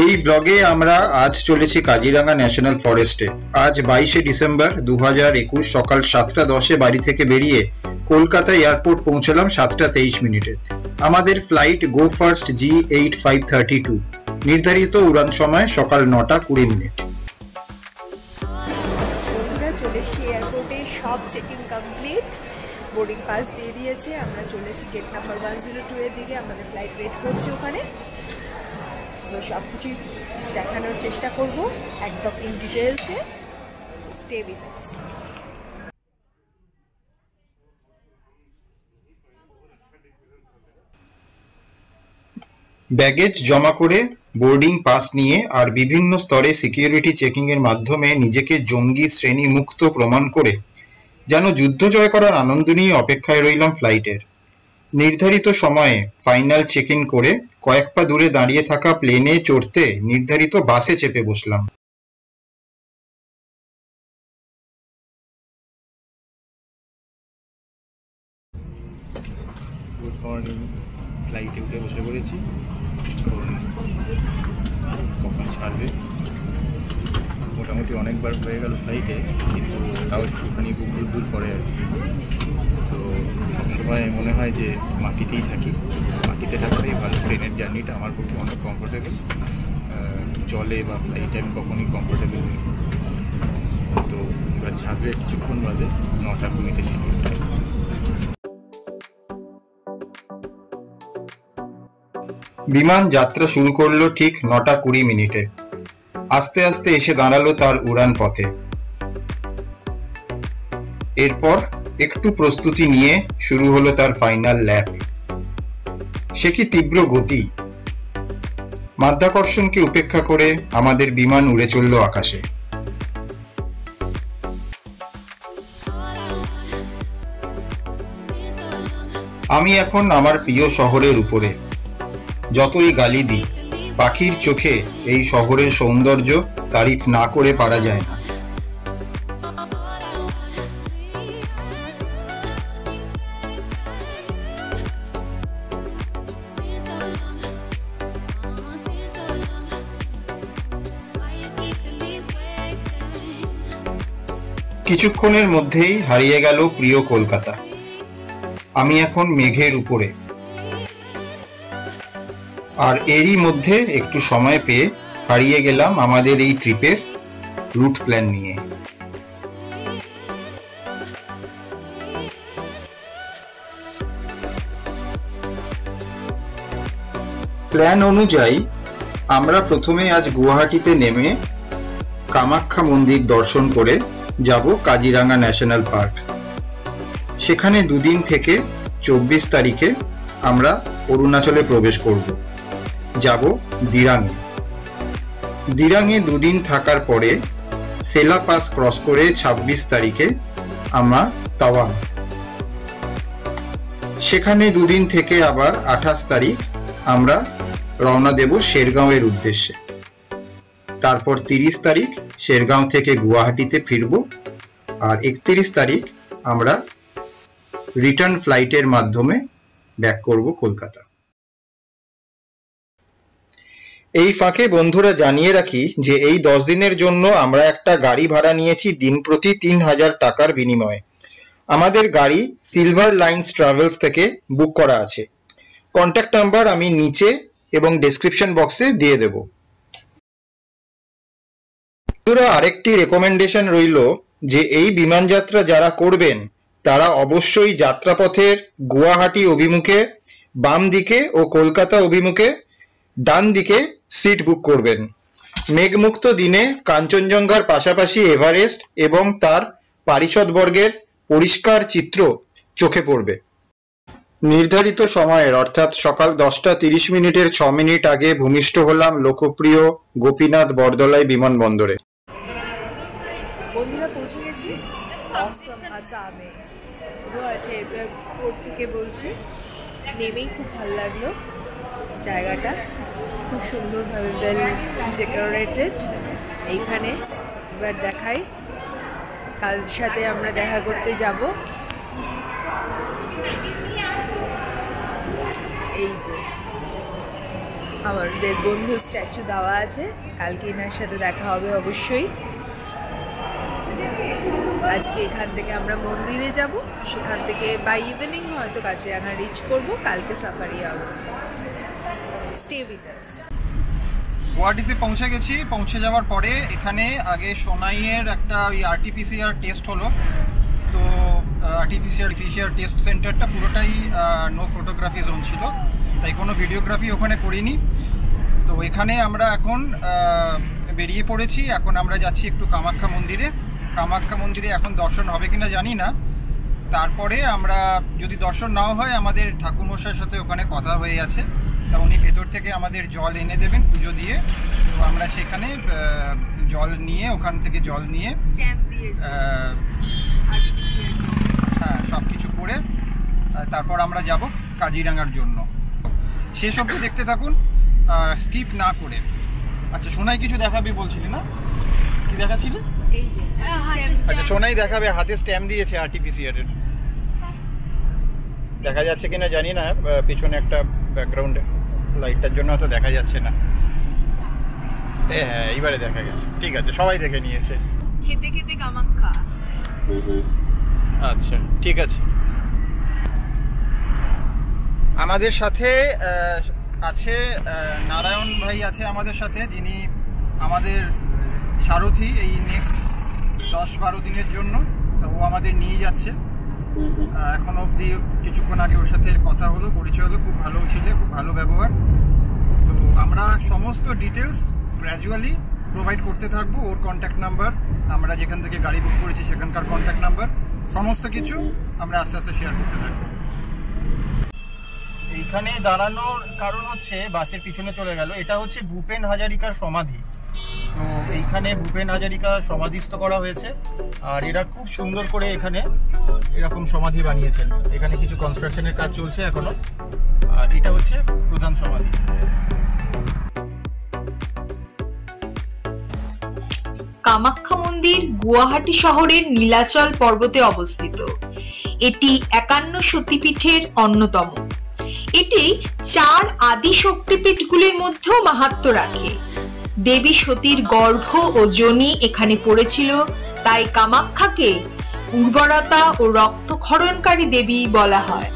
এই ব্লগে আমরা আজ চলেছি কাজিরাঙ্গা ন্যাশনাল ফরেস্টে। আজ 22শে ডিসেম্বর 2021 সকাল 7:10 বাড়ি থেকে বেরিয়ে কলকাতা এয়ারপোর্ট পৌঁছলাম 7:23। আমাদের ফ্লাইট গো ফার্স্ট G8532। নির্ধারিত উড়ান সময় সকাল 9:20। বন্ধুরা চলে এসেছি এয়ারপোর্টে, সব চেকিং কমপ্লিট, বোর্ডিং পাস দিয়ে দিয়েছে। আমরা চলেছি গেট নাম্বার 102 এর দিকে, আমাদের ফ্লাইট ওয়েট করছে ওখানে। সো সব কিছু দেখানোর চেষ্টা করব একদম ইন ডিটেলসে। So stay with us. Baggage জমা করে, বোর্ডিং পাস নিয়ে আর বিভিন্ন স্তরে সিকিউরিটি চেকিং এর মাধ্যমে নিজেকে জঙ্গি শ্রেণী মুক্ত প্রমাণ করে যেন যুদ্ধ জয় করার আনন্দ নিয়ে অপেক্ষায় রইলাম ফ্লাইটের। নির্ধারিত সময়ে ফাইনাল চেক ইন করে কয়েক পা দূরে দাঁড়িয়ে থাকা প্লেনে চড়তে নির্ধারিত বাসে চেপে বসলাম। Good morning. ফ্লাইটে উঠে বসে পড়েছি, কখন ছাড়বে। মোটামুটি অনেকবার হয়ে গেল ফ্লাইটে, কিন্তু তাও একটুখানি বুক করে আর কি। তো সবসময় মনে হয় যে মাটিতেই থাকি, মাটিতে থাকলেই ভালো। ট্রেনের জার্নিটা আমার পক্ষে অনেক কমফোর্টেবল, জলে বা ফ্লাইটে আমি কখনই কমফোর্টেবল নেই। তো এবার ছাড়বে কিছুক্ষণ বাদে, 9:20 শিডিউল। বিমান যাত্রা শুরু করলো ঠিক 9:20। আস্তে আস্তে এসে দাঁড়ালো তার উড়ান পথে। এরপর একটু প্রস্তুতি নিয়ে শুরু হলো তার ফাইনাল ল্যাপ। সে কি তীব্র গতি! মাধ্যাকর্ষণকে উপেক্ষা করে আমাদের বিমান উড়ে চলল আকাশে। আমি এখন আমার প্রিয় শহরের উপরে। যতই গালি দিই, পাখির চোখে এই শহরের সৌন্দর্য তারিফ না করে পারা যায় না। কিছুক্ষণের মধ্যেই হারিয়ে গেল প্রিয় কলকাতা। আমি এখন মেঘের উপরে। আর এরই মধ্যে একটু সময় পেয়ে হারিয়ে গেলাম আমাদের এই ট্রিপের রুট প্ল্যান নিয়ে। প্ল্যান অনুযায়ী আমরা প্রথমে আজ গুয়াহাটিতে নেমে কামাখ্যা মন্দির দর্শন করে যাব কাজিরাঙ্গা ন্যাশনাল পার্ক। সেখানে দুদিন থেকে 24 তারিখে আমরা অরুণাচলে প্রবেশ করব। যাব দিরাঙে। দিরাঙে দুদিন থাকার পরে সেলা পাস ক্রস করে 26 তারিখে আমরা তাওয়াং। সেখানে দুদিন থেকে আবার 28 তারিখ আমরা রওনা দেব শেরগাঁওয়ের উদ্দেশ্যে। তারপর 30 তারিখ শেরগাঁও থেকে গুয়াহাটিতে ফিরব। আর 31 তারিখ আমরা রিটার্ন ফ্লাইটের মাধ্যমে ব্যাক করব কলকাতা। এই ফাঁকে বন্ধুরা জানিয়ে রাখি যে এই 10 দিনের জন্য আমরা একটা গাড়ি ভাড়া নিয়েছি দিন প্রতি 3000 টাকার বিনিময়ে। আমাদের গাড়ি সিলভার লাইন্স ট্রাভেলস থেকে বুক করা আছে। কন্ট্যাক্ট নাম্বার আমি নিচে এবং ডেসক্রিপশন বক্সে দিয়ে দেব। বন্ধুরা, আরেকটি রেকমেন্ডেশন রইল যে এই বিমান যাত্রা যারা করবেন তারা অবশ্যই যাত্রাপথের গুয়াহাটি অভিমুখে বাম দিকে ও কলকাতা অভিমুখে ডান দিকে সিট বুক করবেন। মেঘমুক্ত দিনে কাঞ্চনজঙ্ঘার পাশাপাশি এভারেস্ট এবং তার পারিষদবর্গের পরিষ্কার চিত্র চোখে পড়বে। নির্ধারিত সময়ের অর্থাৎ সকাল 10:30 6 মিনিট আগে ভূমিষ্ঠ হলাম লোকপ্রিয় গোপীনাথ বরদলাই বিমানবন্দরে। বন্ধুরা পৌঁছে গেছি অসম আসামে। এয়ারপোর্ট থেকে বলছি, নেমেই খুব ভালো লাগলো। জায়গাটা খুব সুন্দরভাবে ওয়েল ডেকোরেটেড। এইখানে এবার দেখাই, কাল সাথে আমরা দেখা করতে যাব। এই যে আমাদের বন্ধু স্ট্যাচু দেওয়া আছে, কালকে এনার সাথে দেখা হবে অবশ্যই। আজকে এখান থেকে আমরা মন্দিরে যাব, সেখান থেকে বাই ইভিনিং হয়তো কাজিরাঙা রিচ করব, কালকে সাফারি হবে। Stay with us. গুয়াহাটিতে পৌঁছে গেছি। পৌঁছে যাওয়ার পরে এখানে আগে সোনাইয়ের একটা ওই আরটিপিসিআর টেস্ট হলো। তো আরটিপিসিআর টেস্ট সেন্টারটা পুরোটাই নো ফটোগ্রাফি জোন ছিল, তাই কোনো ভিডিওগ্রাফি ওখানে করিনি। তো এখানে আমরা এখন বেরিয়ে পড়েছি। এখন আমরা যাচ্ছি একটু কামাখ্যা মন্দিরে। কামাখ্যা মন্দিরে এখন দর্শন হবে কিনা জানি না। তারপরে আমরা যদি দর্শন নাও হয়, আমাদের ঠাকুরমশাইয়ের সাথে ওখানে কথা হয়ে আছে, তা উনি ভেতর থেকে আমাদের জল এনে দেবেন পুজো দিয়ে। তো আমরা সেখানে জল নিয়ে, ওখান থেকে জল নিয়ে হ্যাঁ সব কিছু করে তারপর আমরা যাব কাজিরাঙার জন্য। শেষ অবধি দেখতে থাকুন, স্কিপ না করে। আচ্ছা, সোনাই কিছু দেখাবি বলছিলি না? কি দেখাচ্ছিলি? আচ্ছা, সোনাই দেখাবে, হাতে স্ট্যাম্প দিয়েছে আরটিপিসিআর এর। দেখা যাচ্ছে কিনা জানি না, পিছনে একটা ব্যাকগ্রাউন্ডে লাইটটার জন্য হয়তো দেখা যাচ্ছে না। হ্যাঁ, এইবারে দেখা গেছে। ঠিক আছে, সবাই দেখে নিয়েছে। খেতে খেতে কামাখ্যা। আচ্ছা, ঠিক আছে। আমাদের সাথে আছে নারায়ণ ভাই আছে আমাদের সাথে, যিনি আমাদের সারথি এই নেক্সট 10-12 দিনের জন্য। তো ও আমাদের নিয়ে যাচ্ছে। এখন অবধি কিছুক্ষণ আগে ওর সাথে কথা হলো, পরিচয় হলো, খুব ভালো ছিল, খুব ভালো ব্যবহার। তো আমরা সমস্ত ডিটেলস গ্র্যাজুয়ালি প্রোভাইড করতে থাকবো। ওর কন্ট্যাক্ট নাম্বার, আমরা যেখান থেকে গাড়ি বুক করেছি সেখানকার কন্ট্যাক্ট নাম্বার, সমস্ত কিছু আমরা আস্তে আস্তে শেয়ার করতে থাকবো। এইখানে দাঁড়ানোর কারণ হচ্ছে বাসের পিছনে চলে গেল, এটা হচ্ছে ভূপেন হাজারিকার সমাধি। তো এইখানে ভূপেন হাজারিকা সমাধিস্থ করা হয়েছে, আর এরা খুব সুন্দর করে এখানে এরকম সমাধি বানিয়েছেন। এখানে কিছু কনস্ট্রাকশনের কাজ চলছে এখনো, আর এটা হচ্ছে প্রধান সমাধি। কামাখ্যা মন্দির গুয়াহাটি শহরের নীলাচল পর্বতে অবস্থিত। এটি 51 সতীপীঠের অন্যতম। এটি 4 আদি শক্তিপীঠগুলির মধ্যেও মাহাত্ম্য রাখে। দেবী সতীর গর্ভ ও যোনি এখানে পড়েছিল, তাই কামাখ্যাকে উর্বরতা ও রক্তক্ষরণকারী দেবী বলা হয়।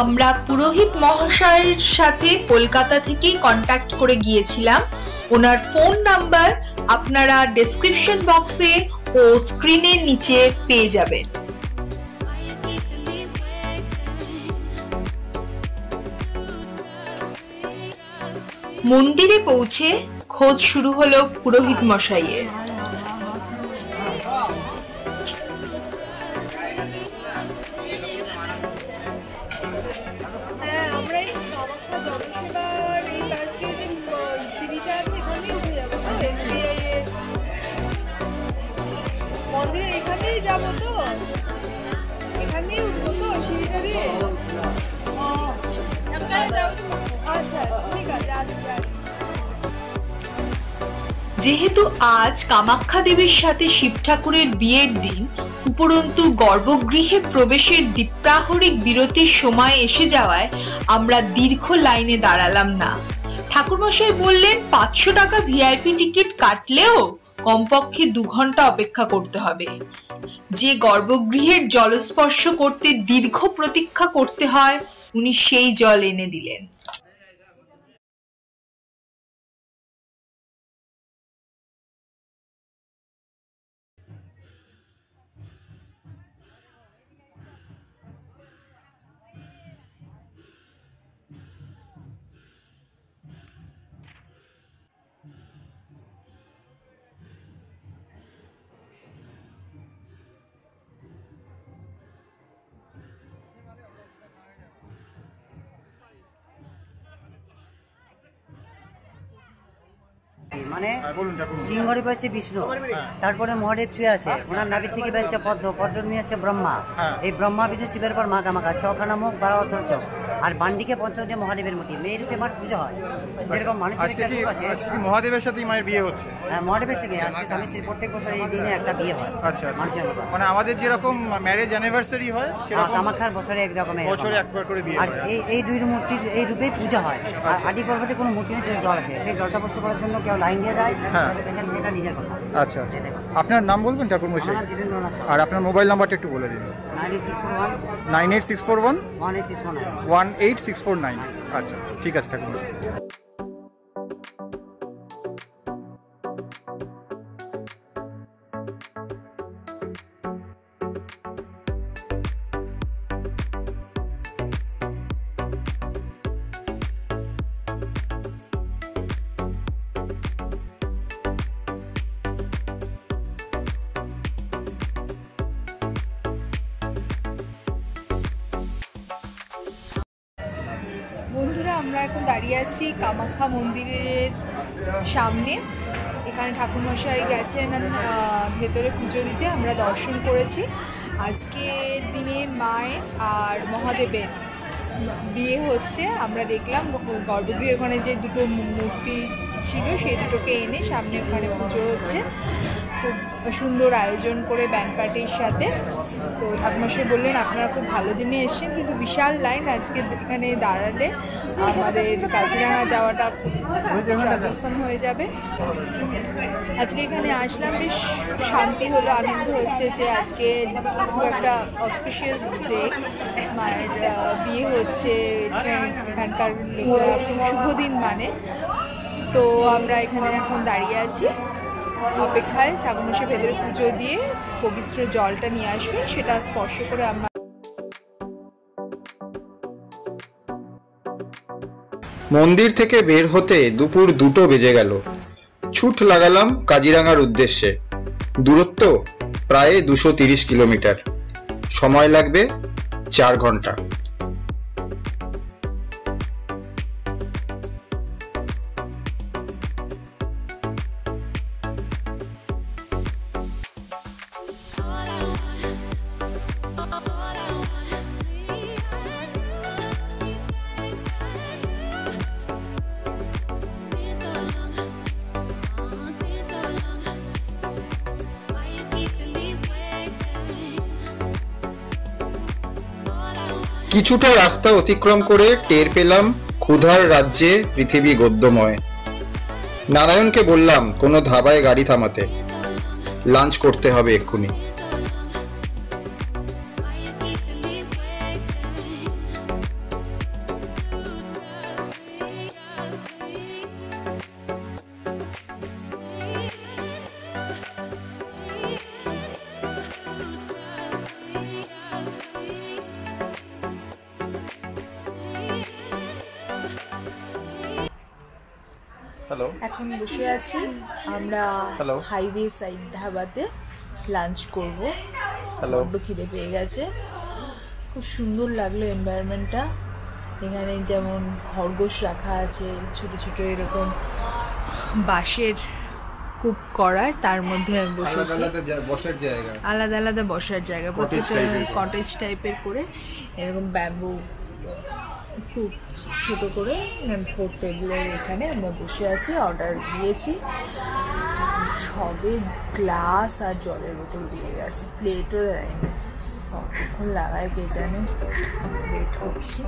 আমরা পুরোহিত মহাশয়ের সাথে কলকাতা থেকেই কন্ট্যাক্ট করে গিয়েছিলাম। ওনার ফোন নাম্বার আপনারা ডেসক্রিপশন বক্সে ও স্ক্রিনের নিচে পেয়ে যাবেন। মন্দিরে পৌঁছে খোঁজ শুরু হলো পুরোহিত মশাইয়ের। যেহেতু আজ কামাখ্যা দেবীর সাথে শিব ঠাকুরের বিয়ের দিন, উপরন্তু গর্ভগৃহে প্রবেশের দ্বীপ্রাহরিক বিরতির সময় এসে যাওয়ায় আমরা দীর্ঘ লাইনে দাঁড়ালাম না। ঠাকুরমশাই বললেন 500 টাকা ভিআইপি টিকিট কাটলেও কমপক্ষে 2 ঘন্টা অপেক্ষা করতে হবে। যে গর্ভগৃহের জলস্পর্শ করতে দীর্ঘ প্রতীক্ষা করতে হয়, উনি সেই জল এনে দিলেন। মানে সিংহরি পাচ্ছে বিষ্ণু, তারপরে মহাদেব ছুঁয়ে আছে, ওনার নাভির থেকে বেরোচ্ছে পদ্ম, পদ্ম নিয়ে আছে ব্রহ্মা। এই ব্রহ্মা বিধে শিবের পর মা কামাখ্যা, চখানা মুখ 12 চোখ, আর বান্ডিকে পঞ্চমদেব মহাদেবের মূর্তি, মেয়ের রূপে মার পুজো হয়। যেরকম মানুষের আজকে একটা কি রূপ আছে, আজকে কি মহাদেবের সাথেই মায়ের বিয়ে হচ্ছে? হ্যাঁ, মহাদেবের সঙ্গে আজকে স্বামী স্ত্রীর প্রত্যেক বছর এই দিনে একটা বিয়ে হয়। আচ্ছা আচ্ছা, মানুষের মতো। মানে আমাদের যেরকম ম্যারেজ অ্যানিভার্সারি হয় সেরকম কামাখ্যার বছরে একরকম, বছরে একবার করে বিয়ে আর হয়। এই দুই মূর্তির এই রূপেই পূজা হয়। আর আদি পর্বতে কোনো মূর্তি নেই, জল আছে, সেই জলটা বস্তু করার জন্য কেউ লাইন দিয়ে যায়, এটা নিজের কথা। আচ্ছা আচ্ছা, আপনার নাম বলবেন ঠাকুরমশাই? আমার জিতেন্দ্রনাথ আর আপনার মোবাইল নাম্বারটা একটু বলে দিন। 9641 986411 18649। 18649। আচ্ছা ঠিক আছে ঠাকুরমশাই। বন্ধুরা, আমরা এখন দাঁড়িয়ে আছি কামাখ্যা মন্দিরের সামনে। এখানে ঠাকুরমশাই গেছেন ভেতরে পুজো দিতে, আমরা দর্শন করেছি। আজকের দিনে মায়ের আর মহাদেবের বিয়ে হচ্ছে। আমরা দেখলাম গর্ভগৃহের ওখানে যে দুটো মূর্তি ছিল সেই দুটোকে এনে সামনে ওখানে পুজো হচ্ছে। খুব সুন্দর আয়োজন করে ব্যান্ড পার্টির সাথে। তো ঠাকুরমশাই বললেন আপনারা খুব ভালো দিনে এসছেন, কিন্তু বিশাল লাইন। আজকে এখানে দাঁড়ালে আমাদের কাজিরাঙা যাওয়াটা ট্রাভেলসন হয়ে যাবে। আজকে এখানে আসলাম, বেশ শান্তি হলো, আনন্দ হচ্ছে যে আজকে খুব একটা অসপিশিয়াস ডে, মায়ের বিয়ে হচ্ছে, এখানকার খুব শুভ দিন মানে। তো আমরা এখানে এখন দাঁড়িয়ে আছি অপেক্ষায়, ঠাকুরমশাই ভেতরে পুজো দিয়ে পবিত্র জলটা নিয়ে আসবে, সেটা স্পর্শ করে আমরা। মন্দির থেকে বের হতে দুপুর 2টো বেজে গেল। ছুট লাগালাম কাজিরাঙার উদ্দেশ্যে। দূরত্ব প্রায় 230 কিলোমিটার, সময় লাগবে 4 ঘন্টা। কিছুটা রাস্তা অতিক্রম করে টের পেলাম ক্ষুধার রাজ্যে পৃথিবী গদ্যময়। নারায়ণকে বললাম কোনো ধাবায় গাড়ি থামাতে, লাঞ্চ করতে হবে এক্ষুনি। হ্যালো, এখন বসে আছি আমরা Hello. হাইওয়ে সাইড ধাবাতে, লাঞ্চ করব। বড্ড খিদে পেয়ে গেছে। খুব সুন্দর লাগলো এনভায়রনমেন্টটা। এখানে যেমন খরগোশ রাখা আছে, ছোট ছোট এরকম বাঁশের কূপ করার, তার মধ্যে আমি বসেছি। বসার জায়গা, আলাদা আলাদা বসার জায়গা, প্রত্যেকটা কটেজ টাইপের করে এরকম ব্যাম্বু খুব ছোট করে 4 টেবিলের এখানে আমরা বসে আছি। অর্ডার দিয়েছি, সবে গ্লাস আর জলের বোতল দিয়ে গেছে, প্লেটও দেয়নি। কতক্ষণ লাগায় কে জানে, ওয়েট করছি।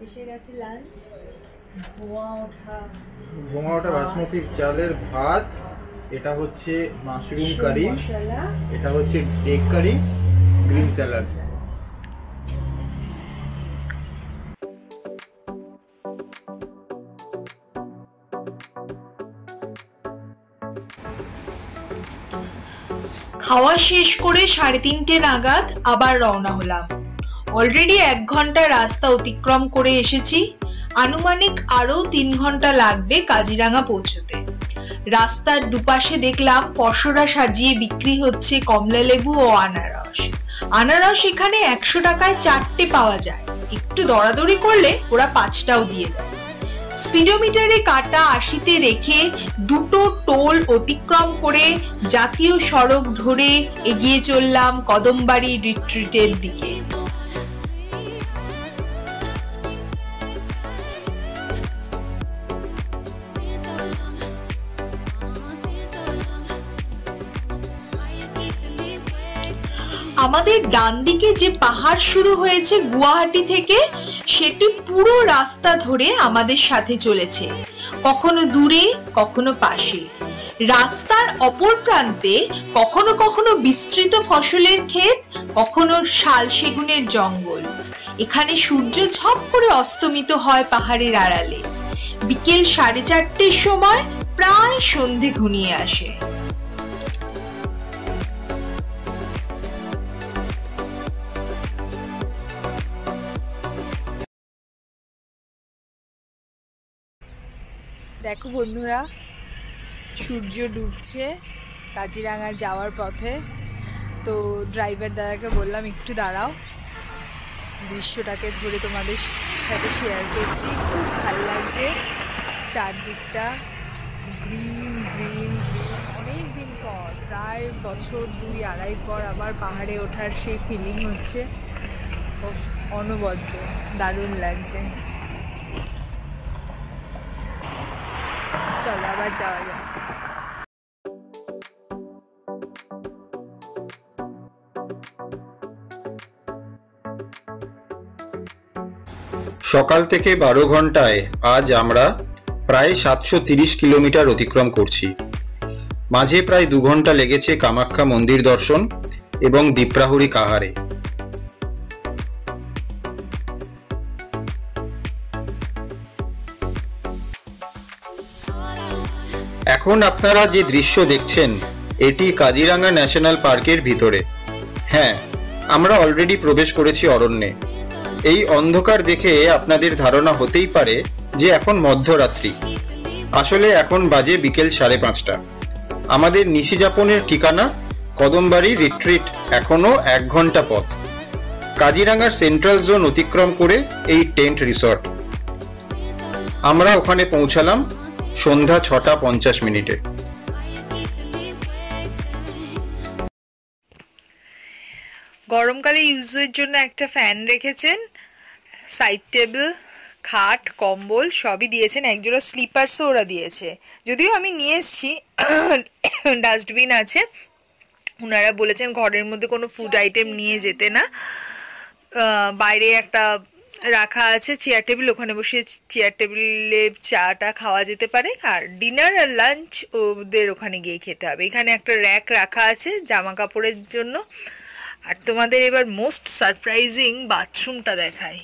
এসে গেছে লাঞ্চ। ভোমা ওঠা বাসমতি চালের ভাত, এটা হচ্ছে মাশরুম কারি, এটা হচ্ছে এগ কারি, গ্রিন স্যালাড। খাওয়া শেষ করে 3:30 নাগাদ আবার রওনা হলাম। অলরেডি 1 ঘন্টা রাস্তা অতিক্রম করে এসেছি। আনুমানিক আরো 3 ঘন্টা লাগবে কাজিরাঙা পৌঁছতে। রাস্তার দুপাশে দেখলাম পসরা সাজিয়ে বিক্রি হচ্ছে কমলা লেবু ও আনারস। আনারস এখানে 100 টাকায় 4টে পাওয়া যায়, একটু দরাদরি করলে ওরা 5টাও দিয়ে দেয়। স্পিডোমিটারে কাটা 80তে রেখে দুটো টোল অতিক্রম করে জাতীয় সড়ক ধরে এগিয়ে চললাম কদমবাড়ি রিট্রিটের দিকে। আমাদের ডান দিকে যে পাহাড় শুরু হয়েছে গুয়াহাটি থেকে, সেটি পুরো রাস্তা ধরে আমাদের সাথে চলেছে, কখনো দূরে কখনো পাশে। রাস্তার অপর প্রান্তে কখনো কখনো বিস্তৃত ফসলের ক্ষেত, কখনো শাল সেগুনের জঙ্গল। এখানে সূর্য ঝপ করে অস্তমিত হয় পাহাড়ের আড়ালে। বিকেল 4:30টার সময় প্রায় সন্ধে ঘনিয়ে আসে। দেখো বন্ধুরা, সূর্য ডুবছে কাজিরাঙার যাওয়ার পথে। তো ড্রাইভার দাদাকে বললাম একটু দাঁড়াও, দৃশ্যটাকে ধরে তোমাদের সাথে শেয়ার করছি। খুব ভালো লাগছে চারদিকটা, গ্রিন গ্রিন গ্রিন। অনেক দিন পর, প্রায় বছর 2-2.5 পর আবার পাহাড়ে ওঠার সেই ফিলিং হচ্ছে, অনবদ্য দারুণ লাগছে। চলো আবার যাওয়া যাক। সকাল থেকে 12 ঘন্টায় আজ আমরা প্রায় 730 কিলোমিটার অতিক্রম করছি। মাঝে প্রায় 2 ঘন্টা লেগেছে কামাখ্যা মন্দির দর্শন এবং দীপ্রাহুরি কাহারে। এখন আপনারা যে দৃশ্য দেখছেন এটি কাজিরাঙা ন্যাশনাল পার্কের ভিতরে। হ্যাঁ, আমরা অলরেডি প্রবেশ করেছি অরণ্যে। এই অন্ধকার দেখে আপনাদের ধারণা হতেই পারে যে এখন মধ্যরাত্রি। আসলে এখন বাজে বিকেল 5:30। আমাদের নিশিযাপনের ঠিকানা কদমবাড়ি রিট্রিট, এখনো 1 ঘন্টা পথ। কাজিরাঙার সেন্ট্রাল জোন অতিক্রম করে এই টেন্ট রিসর্ট। আমরা ওখানে পৌঁছালাম সন্ধ্যা 6:50। গরমকালে ইউজের জন্য একটা ফ্যান রেখেছেন, সাইড টেবিল, খাট, কম্বল সবই দিয়েছেন। একজোড়া স্লিপার্সও ওরা দিয়েছে, যদিও আমি নিয়ে এসেছি। ডাস্টবিন আছে। ওনারা বলেছেন ঘরের মধ্যে কোনো ফুড আইটেম নিয়ে যেতে না। বাইরে একটা রাখা আছে চেয়ার টেবিল, ওখানে বসে চেয়ার টেবিলে চাটা খাওয়া যেতে পারে। আর ডিনার আর লাঞ্চ ওদের ওখানে গিয়ে খেতে হবে। এখানে একটা র্যাক রাখা আছে জামা কাপড়ের জন্য। আর তোমাদের এবার মোস্ট সারপ্রাইজিং বাথরুমটা দেখাই।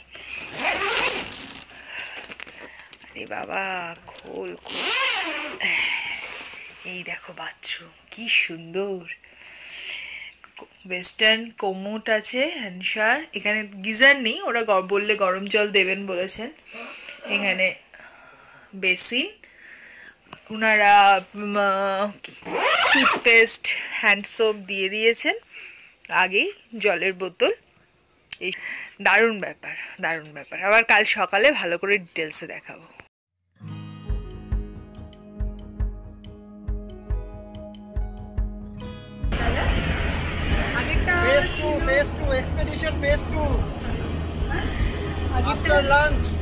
আরে বাবা, খোল খোল। এই দেখো বাথরুম, কি সুন্দর। ওয়েস্টার্ন কোমোট আছে, হ্যান্ডশার। এখানে গিজার নেই, ওরা বললে গরম জল দেবেন বলেছেন। এখানে বেসিন, ওনারা টুথপেস্ট, হ্যান্ড সোপ দিয়ে দিয়েছেন, আগেই জলের বোতল। এই দারুণ ব্যাপার, দারুণ ব্যাপার। আবার কাল সকালে ভালো করে ডিটেলসে দেখাবো।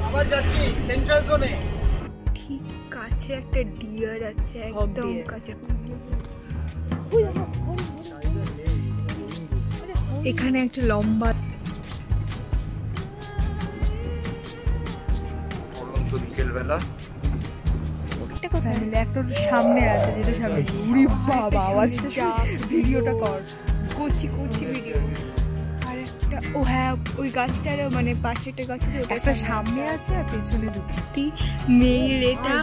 আবার যাচ্ছি সেন্ট্রাল জোনে। ঠিক কাছে একটা ডিয়ার আছে, একদম কাছে। এখানে একটা লম্বা বিকেলবেলা কোথায় মিলে একটা সামনে আছে, যেটা সামনে। উড়ি বাবা, আওয়াজটা ভিডিওটা কর, করছি ভিডিও। আর একটা, ও হ্যাঁ, ওই গাছটার মানে পাশে একটা গাছ আছে, ওটা একটা সামনে আছে আর পেছনে দুটি মেয়ের। এটা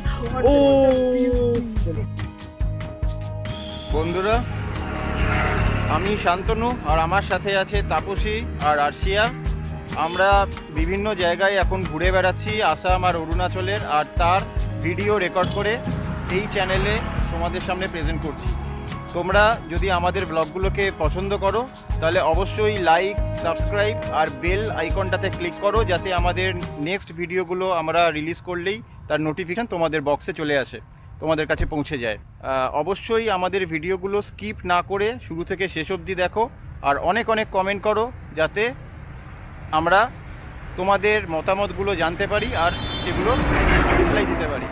ও বন্ধুরা, আমি শান্তনু আর আমার সাথে আছে তাপসী আর আরশিয়া। আমরা বিভিন্ন জায়গায় এখন ঘুরে বেড়াচ্ছি আসাম আর অরুণাচলের, আর তার ভিডিও রেকর্ড করে এই চ্যানেলে তোমাদের সামনে প্রেজেন্ট করছি। তোমরা যদি আমাদের ব্লগগুলোকে পছন্দ করো তাহলে অবশ্যই লাইক, সাবস্ক্রাইব আর বেল আইকনটাতে ক্লিক করো, যাতে আমাদের নেক্সট ভিডিওগুলো আমরা রিলিজ করলেই তার নোটিফিকেশান তোমাদের বক্সে চলে আসে, তোমাদের কাছে পৌঁছে যায়। অবশ্যই আমাদের ভিডিওগুলো স্কিপ না করে শুরু থেকে শেষ অবধি দেখো, আর অনেক অনেক কমেন্ট করো, যাতে আমরা তোমাদের মতামতগুলো জানতে পারি আর সেগুলো রিপ্লাই দিতে পারি।